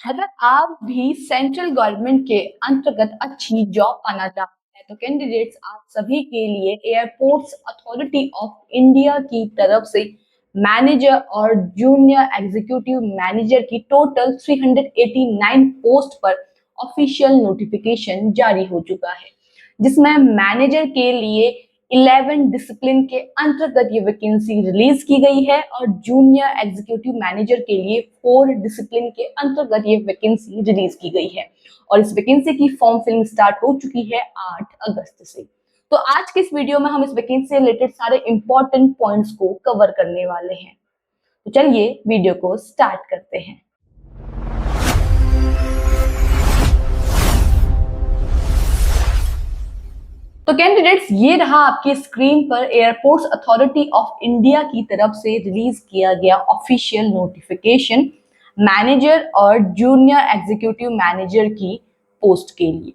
अगर आप भी सेंट्रल गवर्नमेंट के अंतर्गत अच्छी जॉब पाना चाहते हैं तो कैंडिडेट्स आप सभी के लिए एयरपोर्ट्स अथॉरिटी ऑफ इंडिया की तरफ से मैनेजर और जूनियर एग्जीक्यूटिव मैनेजर की टोटल 389 पोस्ट पर ऑफिशियल नोटिफिकेशन जारी हो चुका है, जिसमें मैनेजर के लिए 11 डिसिप्लिन के अंतर्गत ये वैकेंसी रिलीज की गई है और जूनियर एग्जीक्यूटिव मैनेजर के लिए 4 डिसिप्लिन के अंतर्गत ये वैकेंसी रिलीज की गई है और इस वैकेंसी की फॉर्म फिलिंग स्टार्ट हो चुकी है 8 अगस्त से। तो आज के इस वीडियो में हम इस वैकेंसी से रिलेटेड सारे इंपॉर्टेंट पॉइंट्स को कवर करने वाले हैं। तो चलिए वीडियो को स्टार्ट करते हैं। तो कैंडिडेट्स, ये रहा आपकी स्क्रीन पर एयरपोर्ट्स अथॉरिटी ऑफ इंडिया की तरफ से रिलीज किया गया ऑफिशियल नोटिफिकेशन मैनेजर और जूनियर एग्जीक्यूटिव मैनेजर की पोस्ट के लिए।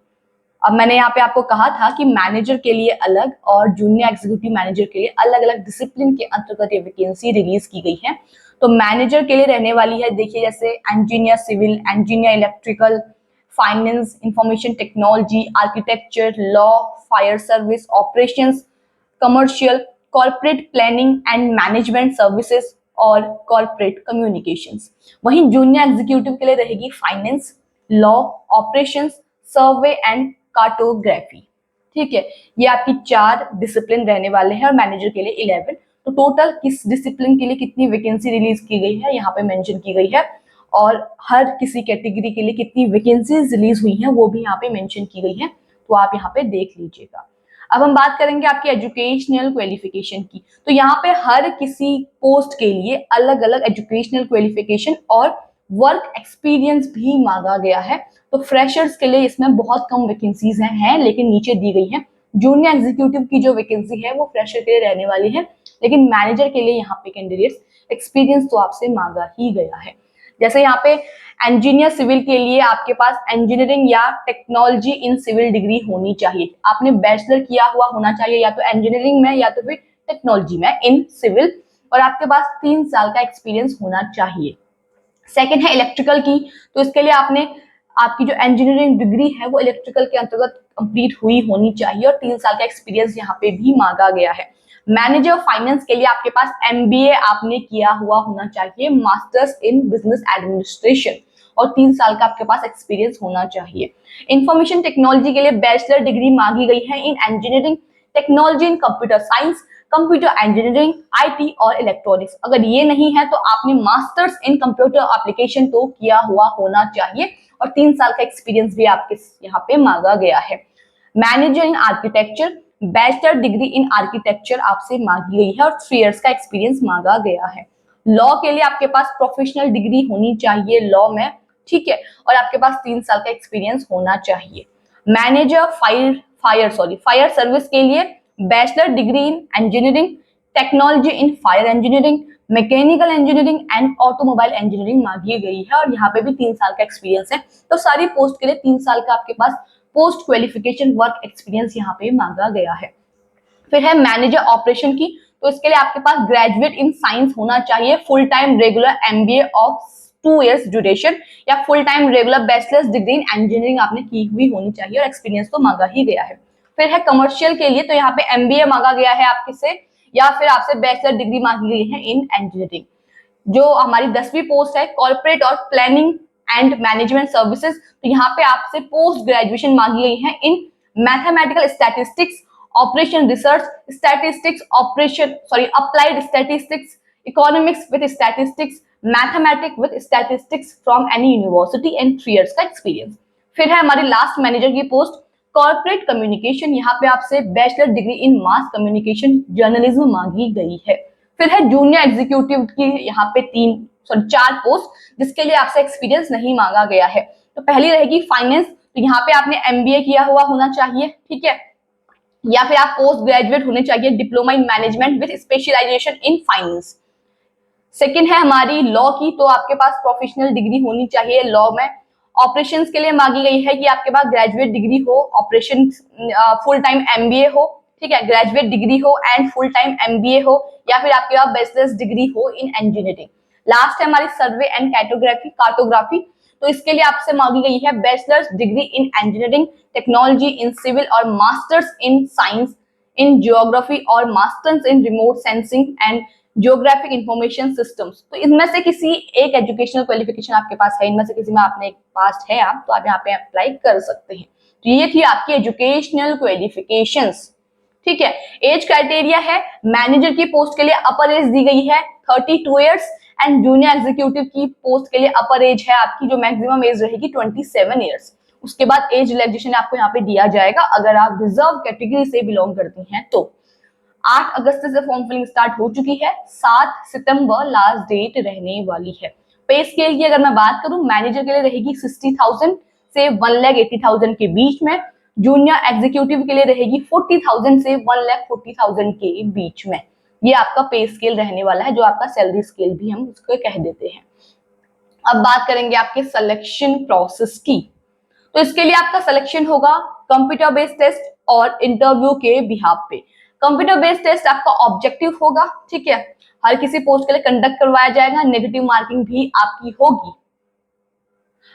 अब मैंने यहाँ पे आपको कहा था कि मैनेजर के लिए अलग और जूनियर एग्जीक्यूटिव मैनेजर के लिए अलग अलग डिसिप्लिन के अंतर्गत ये वैकेंसी रिलीज की गई है। तो मैनेजर के लिए रहने वाली है, देखिए, जैसे engineer civil, engineer electrical, finance, information technology, architecture, law, fire service, operations, commercial, corporate planning and management services और कॉर्पोरेट कम्युनिकेशंस। वहीं जूनियर एग्जीक्यूटिव के लिए रहेगी finance, law, operations, survey and cartography. ठीक है, ये आपकी 4 डिसिप्लिन रहने वाले हैं और मैनेजर के लिए 11। तो टोटल किस डिसिप्लिन के लिए कितनी वैकेंसी रिलीज की गई है यहाँ पे मेंशन की गई है और हर किसी कैटेगरी के लिए कितनी वैकेंसीज रिलीज हुई हैं वो भी यहाँ पे मेंशन की गई है, तो आप यहाँ पे देख लीजिएगा। अब हम बात करेंगे आपकी एजुकेशनल क्वालिफिकेशन की। तो यहाँ पे हर किसी पोस्ट के लिए अलग अलग एजुकेशनल क्वालिफिकेशन और वर्क एक्सपीरियंस भी मांगा गया है। तो फ्रेशर्स के लिए इसमें बहुत कम वैकेंसीज हैं, लेकिन नीचे दी गई है। जूनियर एग्जीक्यूटिव की जो वैकेंसी है वो फ्रेशर के लिए रहने वाली है, लेकिन मैनेजर के लिए यहाँ पे कैंडिडेट्स एक्सपीरियंस तो आपसे मांगा ही गया है। जैसे यहाँ पे इंजीनियर सिविल के लिए आपके पास इंजीनियरिंग या टेक्नोलॉजी इन सिविल डिग्री होनी चाहिए। आपने बैचलर किया हुआ होना चाहिए या तो इंजीनियरिंग में या तो फिर टेक्नोलॉजी में इन सिविल, और आपके पास 3 साल का एक्सपीरियंस होना चाहिए। सेकेंड है इलेक्ट्रिकल की, तो इसके लिए आपकी जो इंजीनियरिंग डिग्री है वो इलेक्ट्रिकल के अंतर्गत कंप्लीट हुई होनी चाहिए और 3 साल का एक्सपीरियंस यहाँ पे भी मांगा गया है। मैनेजर फाइनेंस के लिए आपके पास एमबीए आपने किया हुआ होना चाहिए, मास्टर्स इन बिजनेस एडमिनिस्ट्रेशन, और 3 साल का आपके पास एक्सपीरियंस होना चाहिए। इंफॉर्मेशन टेक्नोलॉजी के लिए बैचलर डिग्री मांगी गई है इन engineering, technology in computer science, computer engineering, IT और इलेक्ट्रॉनिक्स। अगर ये नहीं है तो आपने मास्टर्स इन कंप्यूटर एप्लीकेशन तो किया हुआ होना चाहिए और 3 साल का एक्सपीरियंस भी आपके यहाँ पे मांगा गया है। Manager in architecture, bachelor degree in architecture आपसे मांगी गई है और 3 इयर्स का एक्सपीरियंस मांगा गया है। लॉ के लिए आपके पास प्रोफेशनल डिग्री होनी चाहिए लॉ में, ठीक है, और आपके पास 3 साल का एक्सपीरियंस होना चाहिए। मैनेजर फायर सर्विस के लिए bachelor degree in engineering, technology in fire engineering, mechanical engineering and automobile engineering मांगी गई है और यहाँ पे भी 3 साल का एक्सपीरियंस है। तो सारी पोस्ट के लिए 3 साल का आपके पास पोस्ट क्वालिफिकेशन वर्क एक्सपीरियंस यहाँ पे मांगा गया है। फिर है मैनेजर ऑपरेशन की, तो इसके लिए आपके पास ग्रेजुएट इन साइंस होना चाहिए, full time regular MBA of 2 years duration या full time regular bachelors degree in engineering आपने की हुई होनी चाहिए और एक्सपीरियंस तो मांगा ही गया है। फिर है कमर्शियल के लिए, तो यहाँ पे एमबीए मांगा गया है आपके से या फिर आपसे बैचलर डिग्री मांगी गई है इन इंजीनियरिंग। जो हमारी 10वीं पोस्ट है कॉर्पोरेट और प्लानिंग एंड मैनेजमेंट सर्विसेज, तो यहाँ पे आपसे पोस्ट ग्रेजुएशन मांगी गई है इन mathematical statistics, operation research, statistics operation applied statistics, economics with statistics, mathematics with statistics from any university and 3 years का एक्सपीरियंस। फिर है हमारी लास्ट मैनेजर की पोस्ट कॉर्पोरेट कम्युनिकेशन, यहाँ पे आपसे bachelor degree in mass communication journalism मांगी गई है। फिर है जूनियर एग्जीक्यूटिव की यहाँ पे 4 पोस्ट जिसके लिए आपसे एक्सपीरियंस नहीं मांगा गया है। तो पहली रहेगी फाइनेंस, तो यहाँ पे आपने एमबीए किया हुआ होना चाहिए, ठीक है, या फिर आप पोस्ट ग्रेजुएट होने चाहिए diploma in management with specialisation in finance. Second है हमारी लॉ की, तो आपके पास प्रोफेशनल डिग्री होनी चाहिए लॉ में। ऑपरेशंस के लिए मांगी गई है कि आपके पास ग्रेजुएट डिग्री हो, ऑपरेशन फुल टाइम एमबीए हो, ठीक है, ग्रेजुएट डिग्री हो एंड फुल टाइम एमबीए हो, या फिर आपके पास बैचलर्स डिग्री हो इन इंजीनियरिंग। लास्ट है हमारी सर्वे एंड कार्टोग्राफी, तो इसके लिए आपसे मांगी गई है bachelors degree in engineering technology in civil और masters in science in geography और masters in remote sensing and geographic information systems. तो इनमें से किसी एक एजुकेशनल क्वालिफिकेशन आपके पास है, इनमें से किसी में आपने पास है आप, तो आप यहाँ पे अप्लाई कर सकते हैं। तो ये थी आपकी एजुकेशनल क्वालिफिकेशंस। ठीक है, एज क्राइटेरिया है, मैनेजर की पोस्ट के लिए अपर एज दी गई है 32 ईयर्स एंड जूनियर एग्जीक्यूटिव की पोस्ट के लिए अपर एज है आपकी जो मैक्सिमम एज रहेगी 27 ईयर्स। उसके बाद एज रिलैक्सेशन आपको यहाँ पे दिया जाएगा अगर आप रिजर्व कैटेगरी से बिलोंग करती हैं तो। 8 अगस्त से फॉर्म फिलिंग स्टार्ट हो चुकी है, 7 सितंबर लास्ट डेट रहने वाली है। पे स्केल की अगर मैं बात करूं, मैनेजर के लिए रहेगी 60,000 से 1,80,000 के बीच में, जूनियर एग्जीक्यूटिव के लिए रहेगी 40,000 से 1,40,000 के बीच में। ये आपका पे स्केल रहने वाला है, जो आपका सैलरी स्केल भी हम उसको कह देते हैं। अब बात करेंगे आपके सिलेक्शन प्रोसेस की। तो इसके लिए आपका सिलेक्शन होगा कंप्यूटर बेस्ड टेस्ट और इंटरव्यू के बिहाफ पे। कंप्यूटर बेस्ड टेस्ट आपका ऑब्जेक्टिव होगा, ठीक है, हर किसी पोस्ट के लिए कंडक्ट करवाया जाएगा। नेगेटिव मार्किंग भी आपकी होगी,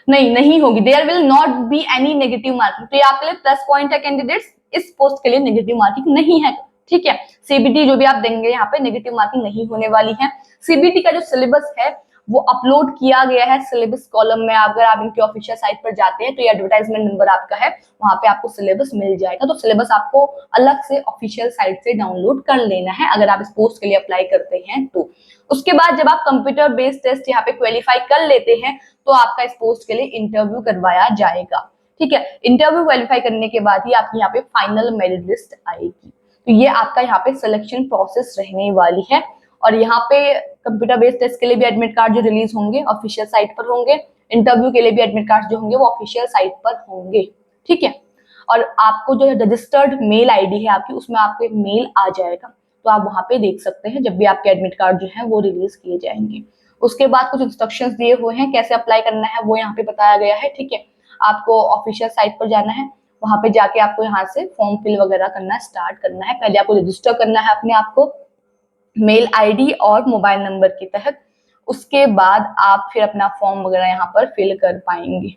नहीं होगी, there will not be any negative marking. तो ये आपके लिए प्लस पॉइंट है कैंडिडेट्स, इस पोस्ट के लिए नेगेटिव मार्किंग नहीं है। ठीक है, सीबीटी जो भी आप देंगे यहाँ पे नेगेटिव मार्किंग नहीं होने वाली है। सीबीटी का जो सिलेबस है वो अपलोड किया गया है सिलेबस कॉलम में। अगर आप इनकी ऑफिशियल साइट पर जाते हैं तो ये एडवर्टाइजमेंट नंबर आपका है, वहां पे आपको सिलेबस मिल जाएगा। तो सिलेबस आपको अलग से ऑफिशियल साइट से डाउनलोड कर लेना है अगर आप इस पोस्ट के लिए अप्लाई करते हैं तो। उसके बाद जब आप कंप्यूटर बेस्ड टेस्ट यहाँ पे क्वालिफाई कर लेते हैं तो आपका इस पोस्ट के लिए इंटरव्यू करवाया जाएगा। ठीक है, इंटरव्यू क्वालिफाई करने के बाद ही आपकी यहाँ पे फाइनल मेरिट लिस्ट आएगी। तो ये आपका यहाँ पे सिलेक्शन प्रोसेस रहने वाली है। और यहाँ पे कंप्यूटर बेस्ड टेस्ट के लिए भी एडमिट कार्ड जो रिलीज होंगे ऑफिशियल साइट पर होंगे, इंटरव्यू के लिए भी एडमिट कार्ड जो होंगे वो ऑफिशियल साइट पर होंगे। ठीक है, और आपको जो रजिस्टर्ड मेल आईडी है आपकी, उसमें आपको एक मेल आ जाएगा, तो आप वहां पे देख सकते हैं जब भी आपके एडमिट कार्ड जो है वो रिलीज किए जाएंगे। उसके बाद कुछ इंस्ट्रक्शंस दिए हुए हैं कैसे अप्लाई करना है, वो यहाँ पे बताया गया है। ठीक है, आपको ऑफिशियल साइट पर जाना है, वहां पे जाके आपको यहाँ से फॉर्म फिल वगैरह करना स्टार्ट करना है। पहले आपको रजिस्टर करना है अपने आप को मेल आईडी और मोबाइल नंबर के तहत। उसके बाद आप फिर अपना फॉर्म वगैरह यहाँ पर फिल कर पाएंगे।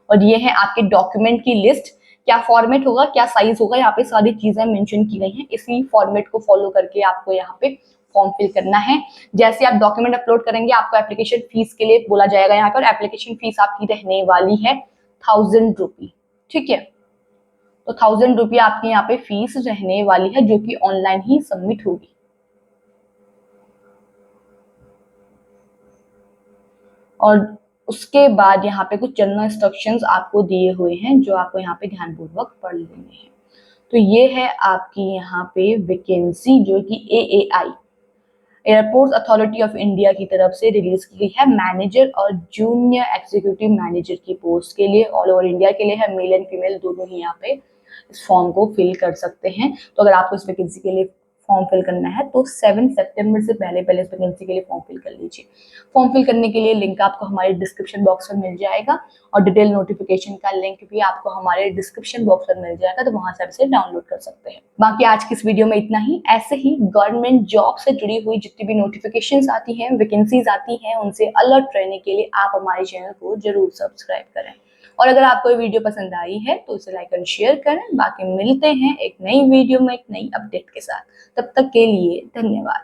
और ये है आपके डॉक्यूमेंट की लिस्ट, क्या फॉर्मेट होगा, क्या साइज होगा, यहाँ पे सारी चीजें मेंशन की गई हैं। इसी फॉर्मेट को फॉलो करके आपको यहाँ पे फॉर्म फिल करना है। जैसे आप डॉक्यूमेंट अपलोड करेंगे आपको एप्लीकेशन फीस के लिए बोला जाएगा यहाँ पर। एप्लीकेशन फीस आपकी रहने वाली है 1000 रुपी। ठीक है, तो 1000 रुपी आपकी यहाँ पे फीस रहने वाली है, जो कि ऑनलाइन ही सबमिट होगी। और उसके बाद यहाँ पे कुछ जनरल इंस्ट्रक्शंस आपको दिए हुए हैं जो आपको यहाँ पे ध्यानपूर्वक पढ़ लेने हैं। तो ये है आपकी यहाँ पे वैकेंसी जो कि AAI airport authority of India की तरफ से रिलीज की गई है। मैनेजर और जूनियर एग्जीक्यूटिव मैनेजर की पोस्ट के लिए ऑल ओवर इंडिया के लिए है। मेल एंड फीमेल दोनों ही यहाँ पे इस फॉर्म को फिल कर सकते हैं। तो अगर आपको इस वैकेंसी के लिए फॉर्म फिल करना है तो 7 सितंबर से पहले पहले इस वैकेंसी के लिए फॉर्म फिल कर लीजिए। फॉर्म फिल करने के लिए लिंक आपको हमारे डिस्क्रिप्शन बॉक्स में मिल जाएगा और डिटेल नोटिफिकेशन का लिंक भी आपको हमारे डिस्क्रिप्शन बॉक्स में मिल जाएगा, तो वहां से आप इसे डाउनलोड कर सकते हैं। बाकी आज की इस वीडियो में इतना ही। ऐसे ही गवर्नमेंट जॉब से जुड़ी हुई जितनी भी नोटिफिकेशंस आती हैं, वैकेंसीज आती हैं, उनसे अलर्ट रहने के लिए आप हमारे चैनल को जरूर सब्सक्राइब करें। और अगर आपको ये वीडियो पसंद आई है तो इसे लाइक और शेयर करें। बाकी मिलते हैं एक नई वीडियो में एक नई अपडेट के साथ। तब तक के लिए धन्यवाद।